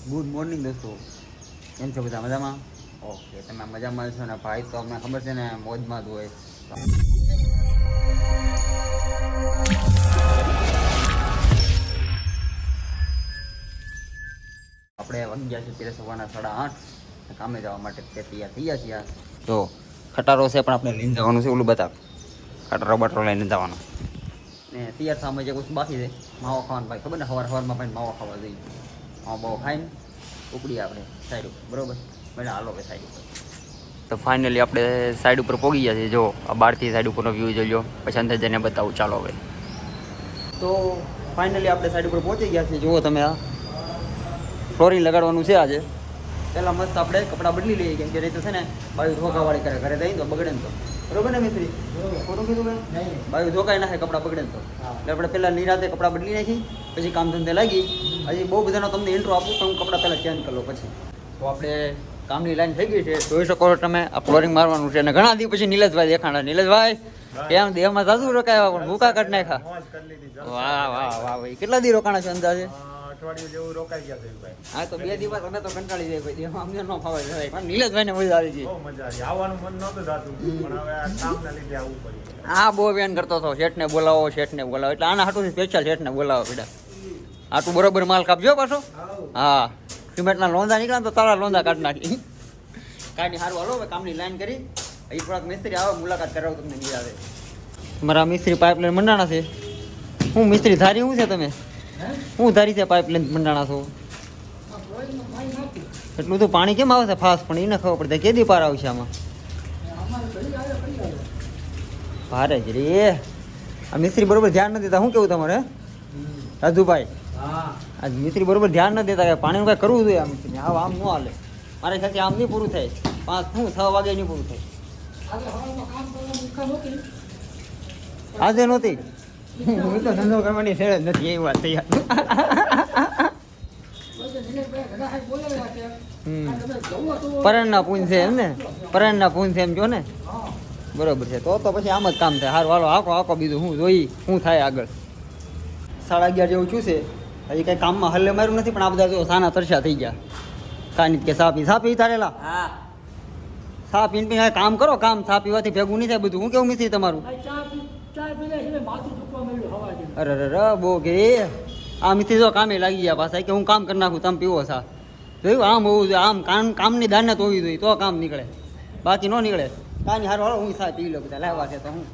Good morning દોસ્તો, કેમ છો બધા મજામાં? ઓકે, તમે મજામાં છો ને? ભાઈ તો અમને ખબર છે ને મોજમાં જ હોય. આપણે વાગી ગયા છીએ ત્યારે સવારના 8:30 કામે જવા માટે તૈયાર થઈ ગયા છીએ. તો ખટારો છે પણ આપણે લઈને જવાનું છે, ઓલું બતાવ ખટારો બટરો લઈને જવાનો ને તૈયાર થવા જે કુછ બાકી છે. માવો ખાવાનું ભાઈ ખબર ને, સવારમાં ભાઈ માવો ખાવા જોઈએ. માવો બહુ ખાઈને ઉપડી આપણે સાઈડ ઉપર, બરોબર? મને હાલો કે સાઈડ ઉપર. તો ફાઇનલી આપણે સાઈડ ઉપર પહોંચી ગયા છીએ. જો આ બહારથી સાઈડ ઉપરનો વ્યૂ જોઈ લો, પછી અંદર જઈને બતાવું. ચાલો હવે. તો ફાઇનલી આપણે સાઈડ ઉપર પહોંચી ગયા છીએ. જુઓ તમે, આ ફ્લોરિંગ લગાડવાનું છે આજે. પહેલાં મસ્ત આપણે કપડાં બદલી લઈએ, કેમ કે નહીં તો છે ને બાયું ધોકાવાળી કરે, ઘરે જઈને તો બગડે ને તો. બરોબર ને મિસ્ત્રી? ખોટું કીધું મેં? બાયું ધોકાઈ નાખે, કપડાં બગડે ને તો. એટલે આપણે પહેલાં નિરાતે કપડાં બદલી નાખી, પછી કામ ધંધે લાગી. હજી બહુ બધાનો તમને ઇન્ટ્રો આપું, પણ હું કપડાં પહેલાં ચેન્જ કરી લો પછી. તો આપણે કામની લાઈન થઈ ગઈ છે, જોઈ શકો છો તમે. આ ફ્લોરિંગ મારવાનું છે અને ઘણા દિવસ પછી નીલેશભાઈ દેખાણા. નીલેશભાઈ એમ દેહમાં સાસુ રોકાયા પણ ભૂકા કાઢ નાખ્યા. વાહ વાહ વાહ ભાઈ, કેટલા દી રોકાણા છે અંદાજે? જેવું રોકાઈ ગયા છે ભાઈ. હા, તો 2 દિવસ અમે તો કંટાળી જાય ભાઈ, દેહમાં અમને ન ફાવે જરાય. પણ નીલેશભાઈ ને મજા આવી ગઈ. બહુ મજા આવી. આવવાનું મન નહોતું થતું, પણ હવે આ કામના લીધે આવવું પડ્યું. હા, બહુ વેન કરતો હતો, શેઠને બોલાવો, શેઠને બોલાવો. એટલે આના હાટું સ્પેશિયલ શેઠને બોલાવો પડ્યા. આટલું બરોબર માલ કાપજો પાછો. હા, સિમેન્ટના લોંદા નીકળ્યા તો તારા લોંદા કાઢી નાખી. કાઢી સારું. હાલો હવે કામની લાઈન કરી. અહીં થોડાક મિસ્ત્રી આવે, મુલાકાત કરાવો તમને નહીં આવે. મારા મિસ્ત્રી પાઇપલાઈન મંડાણા છે. હું મિસ્ત્રી ધારી શું છે તમે? હું ધારી છે પાઇપલાઈન મંડાણા છો? એટલું તો પાણી કેમ આવે છે ફાસ્ટ? પણ એને ખબર પડે કેદી પાર આવશે આમાં? ભારે જ રે. આ મિસ્ત્રી બરોબર ધ્યાન નથી દેતા. શું કેવું તમારે રાજુભાઈ? આ મિસ્ત્રી બરોબર ધ્યાન નથી દેતા કે પાણીનું કાંઈ કરવું જોઈએ. આ મિસ્ત્રી હા, આમ ન હાલે. મારે ખ્યાલથી આમ નહીં પૂરું થાય. 6 વાગે નહીં પૂરું થાય. આજે નહોતી. હું તો ધંધો કરવાની શેર જ નથી, એ વાત તૈયાર. પરાણના પૂન છે એમ ને? પરાણના પૂન છે એમ જો ને? બરોબર છે. તો પછી આમ જ કામ થાય. સારું હાલો, આખો બીજું હું જોઈ શું થાય આગળ. 11:30 જેવું છું છે. હજી કંઈ કામમાં હલ્લે માર્યું નથી, પણ આ બધા જો સાના તરસ્યા થઈ ગયા. કાની કે સા પી તારેલા. હા, સા પીને કામ કરો. કામ સા પીવાથી ભેગું નહીં થાય બધું. હું કેવું મિસ્ત્રી તમારું? અરે બહુ કે આ મિસ્ત્રી જો કામે લાગી ગયા પાછા કે હું કામ કરી નાખું, તમે પીવો સા. જોયું? આમ હોવું જોઈએ. આમ કામની દાનત હોવી જોઈએ તો કામ નીકળે, બાકી ન નીકળે. કાંઈ હારો હાલો, હું સા પી લો. બધા લાવવા છે તો હું.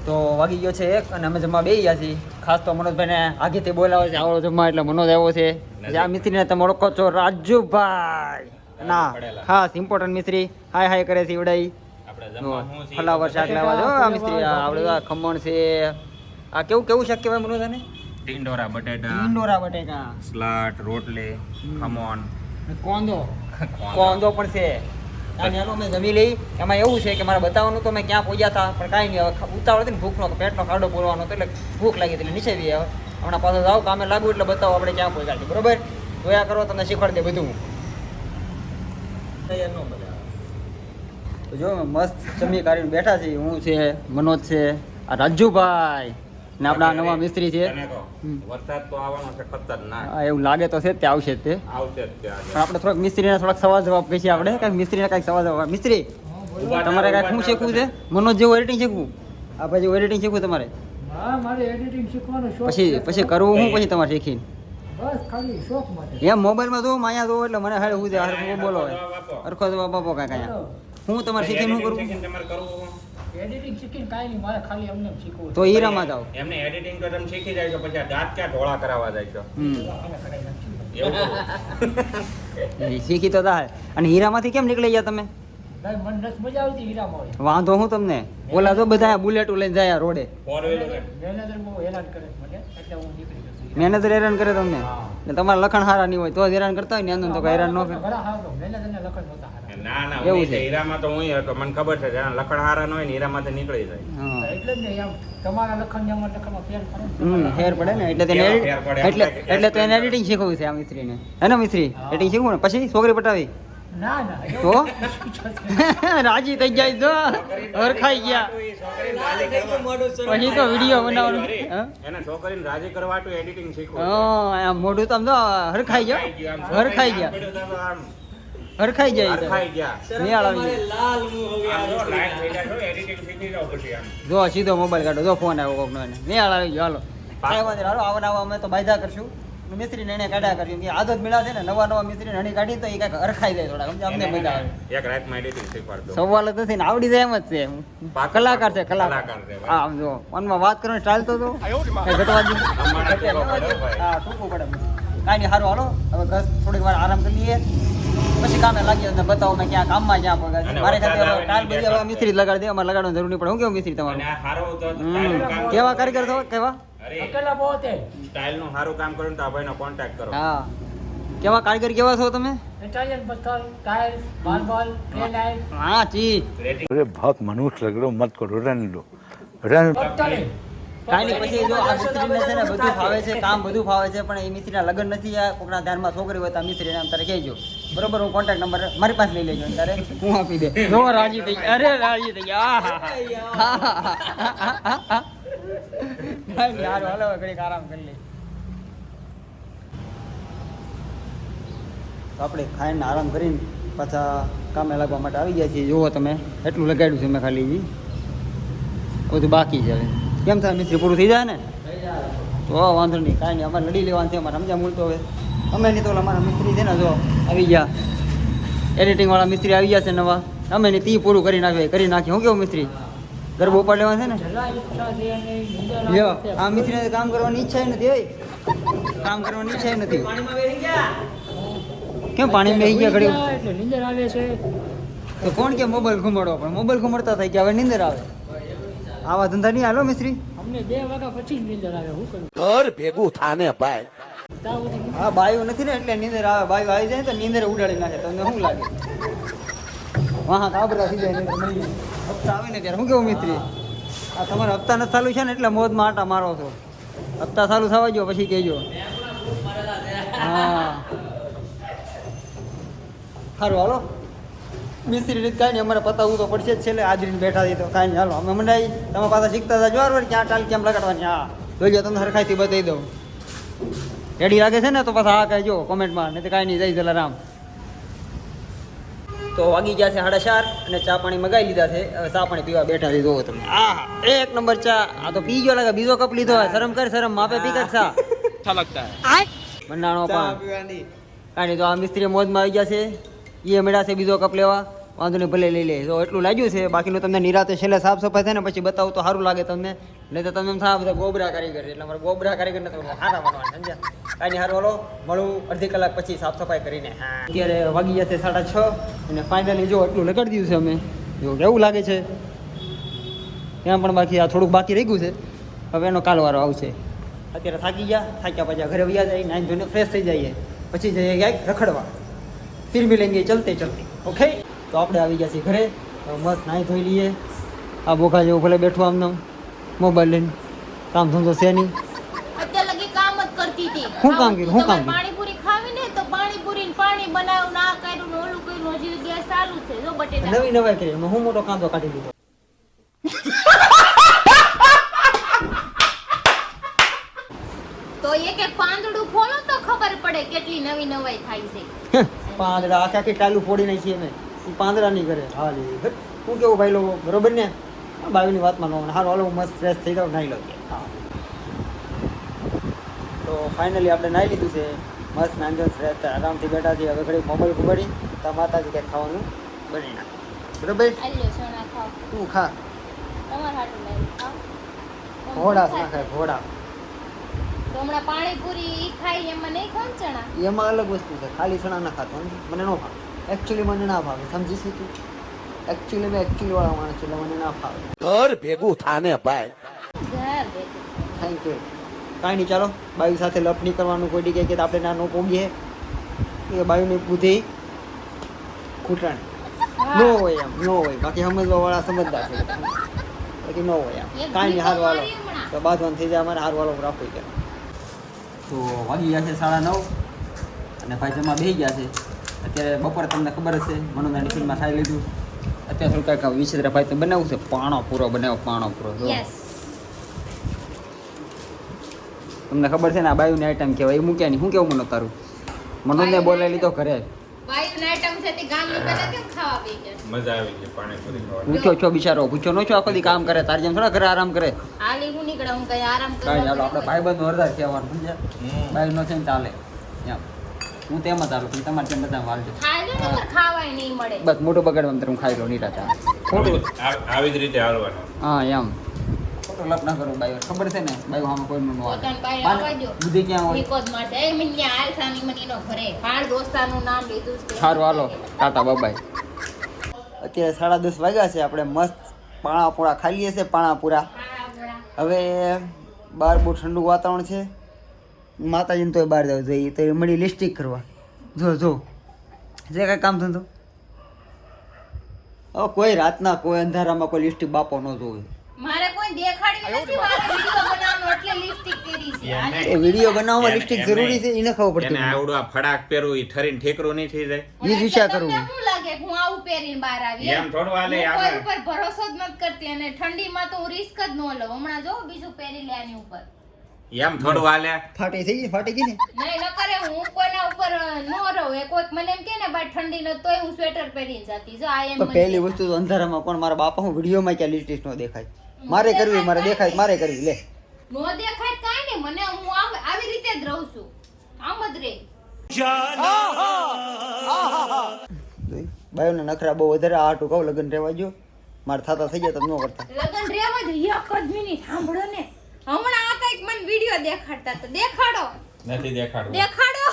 તો વાગી ગયો છે 1 અને અમે જમવા બેસી ગયા છીએ. ખાસ તો મનોજભાઈને આગેથી બોલાવે છે આવડો જમવા, એટલે મનોજ આવ્યો છે. આ મિસ્ત્રીને તમે ઓળખો છો, રાજુભાઈ. ના, ખાસ ઇમ્પોર્ટન્ટ મિસ્ત્રી. હાય કરે છે ઉડાઈ. ફલાવર શાક લાવવા જો આ મિસ્ત્રી. આવડે ખમણ છે. આ કેવું શાક કહેવાય મનોજાને? ટીંડોરા બટેકા, સ્લાટ, રોટલી, ખમણ, કોંદો પણ છે. અને એનો મેં જમી લઈ. એમાં એવું છે કે મારે બતાવવાનું તો મેં ક્યાં પહોંચ્યા હતા, પણ કાંઈ નહીં. હવે ઉતાવળ હતી ને, ભૂખનો પેટનો ખાડો બોલવાનો હતો, એટલે ભૂખ લાગી હતી એટલે નીચે બી હવે હમણાં પાછો જાવ કામે લાગુ એટલે બતાવો આપણે ક્યાં પહોંચ્યા છીએ. બરોબર? જોયા કરો, તમને શીખવાડી દે બધું. તો જો મસ્ત જમી કાઢીને બેઠા છીએ. હું છે, મનોજ છે, આ રાજુભાઈ ને આપણા નવા મિસ્ત્રી છે. વરસાદ તો આવવાનો છે ખતરનાક. હા, એવું લાગે તો છે જ તે આવશે જ તે. પણ આપણે થોડાક મિસ્ત્રીને થોડાક સવાલ જવાબ કહીએ. આપણે કાંઈક મિસ્ત્રીને કાંઈક સવાલ જવાબ. મિસ્ત્રી તમારે કાંઈક શું શીખવું છે? મનોજ જેવું એડિટિંગ શીખવું? આ પછી એડિટિંગ શીખવું તમારે? પછી કરવું શું પછી તમારે શીખીને? એમ મોબાઈલમાં જોઉં, માયા જોઉં એટલે મને હાડે હું છે હરખો બોલો હરખો જવાબ આપો કાંઈ. હું તમારે શીખીને શું કરું? એડિટિંગ શીખીને કાઈ નહીં, મારે ખાલી એમને શીખવું. તો હીરામાં જાવ. એમને એડિટિંગ તો તમે શીખી જાય છો, પછી આ દાંત ક્યાં ઢોળા કરાવવા જાય છો? શીખી તો થાય. અને હીરામાંથી કેમ નીકળી ગયા તમે? ભાઈ મને નથી મજા આવતી હીરામાં. વાંધો હું તમને ઓલા તો બધા બુલેટો લઈને જાય રોડે. મેનેજર બહુ હેરાન કરે મને, એટલે હું નીકળી ગયો. મેનેજર હેરાન કરે તમને? ને તમારા લખણ હારા નહીં હોય તો જ હેરાન કરતા હોય ને, અંદર તો કઈ હેરાન ન કરે. મેનેજરને લખણ નહોતા હારા. ના એવું છે. હીરામાં તો હું હતો, મને ખબર છે લખણ હારા ન હોય ને હીરામાંથી નીકળી જાય. એટલે જ ને એમ તમારા લખણ ને અમારા લખણમાં ફેર પડે. ફેર પડે ને, એટલે તેને એટલે તો એને એડિટિંગ શીખવું છે આ મિસ્ત્રીને. હે ને મિસ્ત્રી? એડિટિંગ શીખવું ને પછી છોકરી પટાવી. ના ના તો રાજી થઈ જાય તો હરખાઈ ગયા પછી તો વિડીયો બનાવવાનું હા? એને છોકરીને રાજી કરવાટું એડિટિંગ શીખવું હા આમ મોઢું તો આમ તો હરખાઈ ગયા હરખાઈ ગયા હરખાઈ જાય તો. હરખાઈ ગયા નિહાળ આવી જાય. લાઈટ થઈ જાય તો એડિટિંગ શીખી જાવ પછી આમ જો સીધો મોબાઈલ કાઢો જો ફોન આવ્યો કોકનો એને નિહાળ આવી ગયો હાલો કાંઈ વાંધો નહીં, હાલો આવા નવા અમે તો બાયદા કરશું મિસ્ત્રીને એને કાઢ્યા કરશું કે આદત મિલા છે ને નવા મિસ્ત્રીને હણી કાઢી તો એ કાંઈક હરખાઈ જાય થોડા સમજ્યા? અમને મજા આવે એક રાતમાં એડિટિંગ શીખવાડ દો સવાલ જ નથી ને આવડી જાય એમ જ છે કલાકાર છે કલાકાર કલાકાર છે ભાઈ. હા આમ જો ફોનમાં વાત કરવાની સ્ટાઇલ તો જો કઈ ઘટવા દે અમારે તો બરોબર ભાઈ. હા ટૂંકું પડે કાંઈ નહીં સારું હાલો હવે ઘર થોડીક વાર આરામ કરી લઈએ પછી કામે લાગીએ અને બતાવો મેં ક્યાં કામમાં જ્યાં પગાર અને મારે ખાતે વરસાદ આવે ટાઈલ ને બધી હવે મિસ્ત્રી જ લગાડી દે અમારે લગાડવાની જરૂર નહીં પડે હું કેવું મિસ્ત્રી તમારું અને આ હારો તો હમ. ટાઇલનું કામ કેવા કારીગર છો કેવા અરે અકેલા બહુ છે ટાઇલનું સારું કામ કરો ને તો આ ભાઈનો કોન્ટેક્ટ કરો હા કેવા કારીગર કેવા છો તમે ઇટાલિયન પથ્થર ટાઇલ્સ માર્બલ ગ્રેનાઇટ હા ચી રેટિંગ अरे बहुत मनुष्य लग रहे हो मत करो रहने दो रहने दो। ટોટલી કાંઈ નહીં પછી જો આ મિસ્ત્રીને છે ને બધું ફાવે છે કામ બધું ફાવે છે પણ એ મિસ્ત્રીના લગ્ન નથી આ કોકના ધ્યાનમાં છોકરી હોય તો આ મિસ્ત્રીને આમ તારે કહેજો બરોબર હું કોન્ટેક્ટ નંબર મારી પાસે લઈ લેજો તારે હું આપી દે જો રાજી થઈ અરે રાજી થઈ ગયા કાંઈ નહીં હારું હાલો હવે ઘડીક આરામ કરી લઈએ તો આપણે ખાઈને આરામ કરીને પાછા કામે લાગવા માટે આવી ગયા છીએ જુઓ તમે એટલું લગાડ્યું છે મેં ખાલી ઈ. બધું બાકી છે હવે કેમ થાય મિસ્ત્રી પૂરું થઈ જાય ને તો વાંધો નહીં કાંઈ નહીં અમારે લડી લેવાનું છે અમારે સમજ્યા મૂળ તો હવે અમે નહીં તો ઓલા અમારા મિસ્ત્રી છે ને જો આવી ગયા એડિટિંગવાળા મિસ્ત્રી આવી ગયા છે નવા અમે નહીં તી પૂરું કરી નાખીએ હું કેવું મિસ્ત્રી ગરબો ઉપાડ લેવા છે ને જલા ઈચ્છા છે અને નિંદર લ્યો આવે છે. આ મિસ્ત્રીને કામ કરવાની ઈચ્છા ય નથી હોય કામ કરવાની ઈચ્છા ય નથી કેમ પાણી બેસી ગયા ઘડી એટલે નિંદર આવે છે તો કોણ કે મોબાઈલ ઘુમાડો પણ મોબાઈલ ઘુમાડતા થાય કે હવે નીંદર આવે આવા ધંધા નહીં હાલો મિસ્ત્રી અમને 2 વાગ્યા પછી જ નિંદર આવે હું કરું घर भेगू थाने पाए ત્યાં સુધી હા બાયું નથી ને એટલે નીંદર આવે બાયું આવી જાય ને તો નીંદર ઉડાડી નાખે તમને શું લાગે વાહ કાબરા થઈ જાય નીંદર મળી જાય. હપ્તા આવે ને ત્યારે શું કેવું મિસ્ત્રી આ તમારે હપ્તા નથી ચાલુ છે ને એટલે મોજમાં આટા મારો છો હપ્તા ચાલુ થવા જો પછી કહેજો હા સારું હાલો મિસ્ત્રી રીત કાંઈ નહીં અમારે પતાવવું તો પડશે જ છેલ્લે હાજરીને બેઠા હતી તો કાંઈ નહીં હાલો અમે મંડાઈ તમે પાછા શીખતા હતા જોવા વળી ક્યાં ટાલ કેમ લગાડવાની હા જોઈજો તમને સરખાઈથી બતાવી દઉં રેડી લાગે છે ને તો પાછા હા કહેજો કોમેન્ટમાં નહીં તો કાંઈ નહીં જય જલારામ તો વાગી ગયા છે 4:30 અને ચા પાણી મગાવી લીધા છે હવે ચા પાણી પીવા બેઠા છે જોવો તમે આ એક નંબર ચા આ તો પી ગયો લાગે બીજો કપ લીધો હોય શરમ કર શરમ માપે પી કર ચા अच्छा लगता है મંડાણો પણ કાંઈ નહીં તો આ મિસ્ત્રી મોજમાં આવી ગયા છે એ મેળા છે બીજો કપ લેવા વાંધો નહીં ભલે લઈ લે તો એટલું લાગ્યું છે બાકીનું તમને નિરાતે છેલ્લે સાફ સફાઈ થાય ને પછી બતાવું તો સારું લાગે તમને નહીં તો તમને એમ થાય બધા ગોબરા કારીગર એટલે અમારે ગોબરા કારીગર નથી સારા બનવાના સમજ્યા કાંઈ નહીં સારું હાલો મળું અડધી કલાક પછી સાફ સફાઈ કરીને અત્યારે વાગી ગયા છે 6:30 અને ફાઇનલી જો એટલું લગાડી દીધું છે અમે જો કેવું લાગે છે ત્યાં પણ બાકી આ થોડુંક બાકી રહી ગયું છે હવે એનો કાલવારો આવશે અત્યારે થાકી થાક્યા પછી ઘરે વયા જાય નાઈન ધોઈને ફ્રેશ થઈ જઈએ પછી જઈએ ક્યાંક રખડવા ફિર મિલેંગે ચલતે ચલતે ઓકે તો આપણે આવી ગયા છીએ ઘરે તો મસ્ત નાહી ધોઈ લઈએ આ બોખા જેવું ભલે બેઠું આમને મોબાઈલ લઈને કામ ધંધો છે નહીં અત્યાર લગી કામ જ કરતી હતી શું કામ કર્યું? શું કામ કર્યું? પાણીપુરી ખાવી ને તો પાણીપુરી ને પાણી બનાવ ના કર્યું ને ઓલું કર્યું હજી ગેસ ચાલુ છે જો બટેટા નવી નવાઈ કરી એમાં હું મોટો કાંદો કાઢી દીધો તો એક એક પાંદડું ખોલો તો ખબર પડે કેટલી નવી નવાઈ થાય છે પાંદડા આખા આખી ટાલું ફોડી નાખીએ અમે એ પાંદડા નહીં કરે હા લે હું કેવું ભાઈ લોકો બરોબર ને બાવીની વાતમાં ન સારું હાલો હું મસ્ત ફ્રેશ થઈ જાઉં નાહી લઉં હા તો ફાઇનલી આપણે નાહી લીધું છે મસ્ત નાંજો ફ્રેશ આરામથી બેઠા છીએ હવે ઘડી મોબાઈલ ઘુમાડી તો માતાજી કંઈક ખાવાનું બની નાખે બરોબર આલ્યો સોના ખાવ તું ખા તમાર હાટું લાવી ખાવ ઘોડા ના ખાય ઘોડા તો હમણાં પાણીપુરી ખાઈ એમાં નહીં ખાવ ને ચણા એમાં અલગ વસ્તુ છે ખાલી ચણા ના ખાતો મને ન ભાવે એકચ્યુઅલી મને ના ભાવે સમજી છે તું એકચ્યુઅલી મેં એકચ્યુઅલી વાળા માણસ છું એટલે મને ના ભાવે घर भेगू थाने पाए ઘર બેઠું થેન્ક યુ કાંઈ નહીં ચાલો બાયુ સાથે લપ નહીં કરવાનું કોઈ દી કે આપણે ના નો પોગીએ કે બાયુની બુદ્ધિ ખૂટણ નો હોય એમ નો હોય બાકી સમજવાવાળા સમજદાર છે બાકી નો હોય એમ કાંઈ નહીં હારું હાલો તો બાંધવાનું થઈ જાય અમારે હારું હાલો રાખવું ગયા તો વાગી ગયા છે 9:30 અને ભાઈ જમા બેસી ગયા છે અત્યારે બપોરે તમને ખબર હશે મનોદાની ફિલ્મમાં ખાઈ લીધું. અત્યારે થોડું કાંઈક વિચિત્ર ભાઈ તો બનાવવું છે. પાણો પૂરો બનાવો, પાણો પૂરો. જો યસ તમને ખબર છે ને આ બાયુની આઈટમ કહેવાય. એ મૂક્યા નહીં. શું કેવું મનો તારું? મનોજને બોલાવી લીધો ઘરે. વાયુની આઈટમ છે તે ગામની પેલા કેમ ખાવા બેસી ગયા? મજા આવી ગઈ પાણીપુરી ખાવાની. ભૂખ્યો છો બિચારો, ભૂખ્યો નો છો, આખો દી કામ કરે. તારી જેમ થોડા ઘરે આરામ કરે. હાલી હું નીકળ્યા, હું કઈ આરામ કાંઈ ચાલો આપણે કરવા ભાઈબંધનો હરદાર કહેવાનું સમજ્યા? બાયુ નો છે ને ચાલે એમ. હું તેમ જ હાલું પણ તમારે તેમ બધા હાલજો. ખાઈ લો ને પર ખાવાય નહીં મળે. બસ મોટું બગાડવા તમે ખાઈ લો નીટા ચા. ખોટું આવી જ રીતે હાલવાનું. હા એમ ખોટું લપ ના કરો બાયુ. ખબર છે ને બાયુ આમાં કોઈનું નો પોતાની બાઈ હાલે. આવવા દ્યો. બુદ્ધિ ક્યાં હોય? નિકોજ માટે એ મિન્યા આલસાની મનીનો ઘરે હાલ દોસ્તારનું નામ લીધું છે. સારું હાલો ટાટા બાબાઈ. અત્યારે 10:30 વાગ્યા છે. આપણે મસ્ત પાણાપુરા ખાઈ લઈએ છે. પાણાપુરા હવે બહાર બહુ ઠંડુ વાતાવરણ છે. માતાજીને તોય બહાર જવું જોઈએ તો એ મળી લિસ્ટિક કરવા. જો જે કાંઈ કામ ધંધો હવે કોઈ રાતના કોઈ અંધારામાં કોઈ લિસ્ટિક બાપો ન જોવે. મારે કોઈ દેખાડ્યું નથી. મારે વિડિયો બનાવવાનો એટલે લિપસ્ટિક કરી છે. આજે એ વિડીયો બનાવવામાં લિસ્ટિક જરૂરી છે એને ખબર એને પડતી આવડું આ ફડાક પહેરવું ઈ ઠરીને ઠેકરું નહીં થઈ જાય. એ વિચાર કરવું. તમને શું લાગે કે હું આવું પહેરીને બહાર આવી એમ થોડું હાલે હું આપણે. કોઈ ઉપર ભરોસો જ નથી કરતી અને ઠંડીમાં તો હું રિસ્ક જ ન લઉં. હમણાં જો બીજું પહેરી લે આની ઉપર એમ થોડું હાલે. ફાટી થઈ ગઈ, ફાટી ગઈ ને. નહીં ન કરે. હું કોઈના ઉપર ન રહું. એ કોઈક મને એમ કે ને બાર ઠંડી ન તોય હું સ્વેટર પહેરીને જતી. જો આ એમ તો મને પહેલી દેખાય. વસ્તુ તો અંધારામાં કોણ મારા બાપા હું વિડીયોમાં ક્યાં લિસ્ટિક નો દેખાય. મારે કરવી, મારે દેખાય, મારે કરવી. લે નો દેખાય કાંઈ નહીં. મને હું આવી રીતે જ રહું છું. આમ જ રહી. બાયોને નખરા બહુ વધારે. આ હાટું કહું લગ્ન રહેવા જો મારે થતા થઈ ગયા તો ન કરતા. લગન રેવા દો. એક જ મિનિટ સાંભળો ને. હમણાં આ કઈક મને વિડિયો દેખાડતા તો દેખાડો. નથી દેખાડવું. દેખાડો.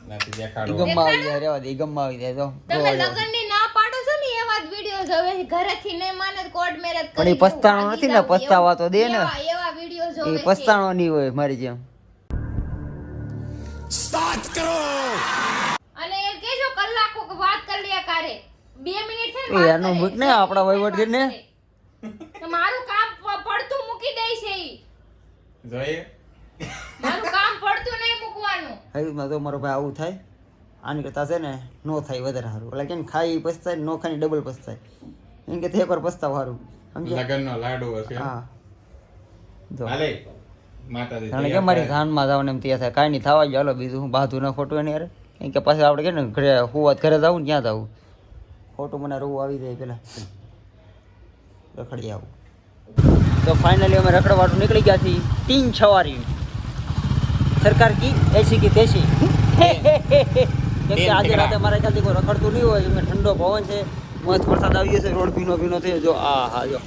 નથી ઈ દેખાડવું. ગમમાં આવી જાય રહેવા દે. ઈ ગમમાં આવી જાય તો તમે લગન ની ના પાડો છો ને એવા જ વિડિયોઝ હવે ઘરેથી નહીં માને તો કોર્ટ મેરેજ પણ ઈ પસ્તાણો નથી ને, પસ્તાવા તો દે ને. એવા વિડિયોઝ એ જોવે છે. પસ્તાણો નહીં હોય મારી જેમ. અને એ કેજો કલાકો વાત કરી લે કારે 2 મિનિટ છે એ એનો મૂક ને આપણા વહીવટ કરીને. તો મારું કામ પડતું મૂકી દે છે ઈ. જોઈએ મારું કામ પડતું નહીં મૂકવાનું. હરીમાં તો મારો ભાઈ આવું થાય. આની કરતા છે ને નો થાય વધારે સારું. એટલે કેમ ખાઈ પસ્તાય, નો ખાઈ ડબલ પસ્તાય. એમ કે તે પર પસ્તાવ સારું. સમજ્યા? લગનનો લાડુ હશે. હા જો હાલે માતાજી જાણે કે મારી ધાનમાં જવાનું એમ ત્યાં થાય. કાંઈ નહીં થવા ગયો. હાલો બીજું હું બાધું ના ખોટું એની યાર. કેમ કે પાછું આપણે કે ને ઘરે હુવાત ઘરે જવું ને ક્યાં જવું. ખોટું મને રોવું આવી જાય પેલા રખડી આવું. તો ફાઇનલી અમે રખડવાટું નીકળી ગયા છીએ. 3 સવારી સરકાર કી એસી કી તેસી. કેમ કે આજે રાતે મારા ખ્યાલથી કોઈ રખડતું નહીં હોય. એમ ઠંડો પવન છે, મસ્ત વરસાદ આવી જશે. રોડ ભીનો ભીનો થયો. જો આ હા જો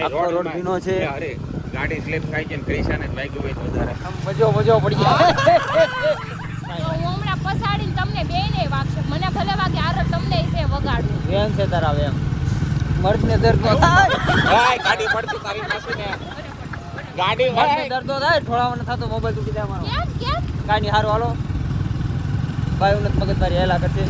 આખો રોડ ભીનો છે. અરે ગાડી સ્લીપ ખાઈ છે ને ક્રિશાને જ વાગ્યું હોય તો વધારે. આમ મજો પડી જાય. તો હું હમણાં પસાડીને તમને બેયને વાગશે. મને ભલે વાગે આરો તમને છે વગાડવું. એમ છે તારા એમ મર્દને દર્દ ન થાય. હાય ગાડી પડતી તારી પાછીને. ગાડી મર્દને દર્દ ન થાય. ઠોળાવાનો થતો મોબાઈલ તૂટી જાય મારો. કેમ કેમ કાંઈ નહીં હારું હાલો. ભાઈ ઉન્નત મગજમારી હેલા કરશે.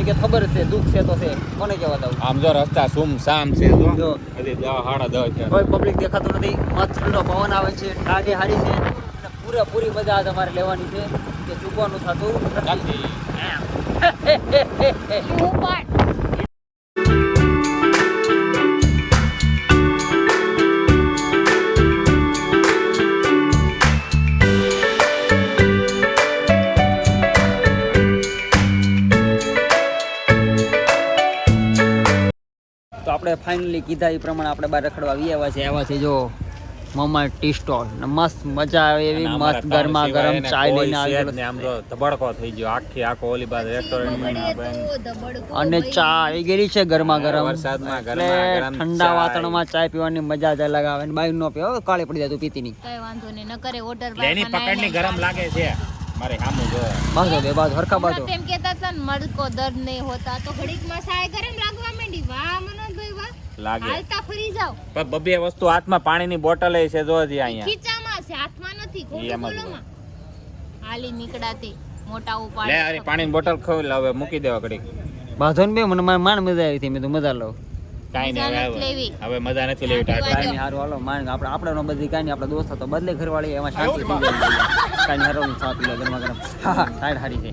એ કે ખબર છે દુઃખ છે તો છે. કોને કહેવા દઉં? આમ જો રસ્તા સુમ સામ છે જો જો. હજી 10:30 છે. કોઈ પબ્લિક દેખાતું નથી. મસ્ત ઠંડો પવન આવે છે. ટાઢી હારી છે. અને પૂરેપૂરી મજા તમારે લેવાની છે કે ચૂકવાનું થતું નથી. હું પણ તો આપણે ફાઇનલી કીધા એ પ્રમાણે આપણે બહાર રખડવા આવ્યા છે. આવ્યા છે જો મમ્મા ટી સ્ટોલ. મસ્ત મજા આવે એવી મસ્ત ગરમા ગરમ ચાય લઈને આવેલો ને આમ તો ધબડકો થઈ ગયો આખો ઓલી બાદ રેસ્ટોરન્ટમાં અને ચા આવી ગયેલી છે ગરમા ગરમ. વરસાદમાં એટલે ગરમા ગરમ ઠંડા ચાય. વાતાવરણમાં ચાય પીવાની મજા જ અલગ આવે. બાઈ નો પીવો કાળી પડી જાય તું પીતી નહીં. કઈ વાંધો નહીં. ન કરે ઓર્ડર લેની પકડની ગરમ લાગે છે મારે સામું જો. બાંધો બે બાજુ હરખા બાજુ. તેમ કહેતા હતા ને મર્દ કો દર્દ નહીં હોતા તો ઘડીકમાં સાય ગરમ લાગવા માંડી. વાહ મનોજભાઈ વાહ. લાગે હાલતા ફરી જાવ. પણ બબે વસ્તુ હાથમાં પાણીની બોટલ છે જો હજી અહીંયા ખીચામાં છે, હાથમાં નથી. ઈ ખોટું એમ જ બોલોમાં હાલી નીકળાતી મોટા લે ઉપાડ. અરે પાણીની બોટલ ખોલ હવે મૂકી દેવા ઘડીક. બાંધો ને બે મને માણ મજા આવી હતી. મેં તો મજા લઉં. કાઈ મજા નહીં નથી લેવી. હવે મજા નથી લેવી ટાટા. કાંઈ નહીં હારું હાલો. માણ આપણે નો બધી કાંઈ નહીં. આપણા દોસ્ત તો બદલે ઘરવાળી એમાં શાંતિ થઈ જાય. કાંઈ નહીં હારો ચા પી લો ગરમા ગરમ. હા હા ટાઈટ હારી છે.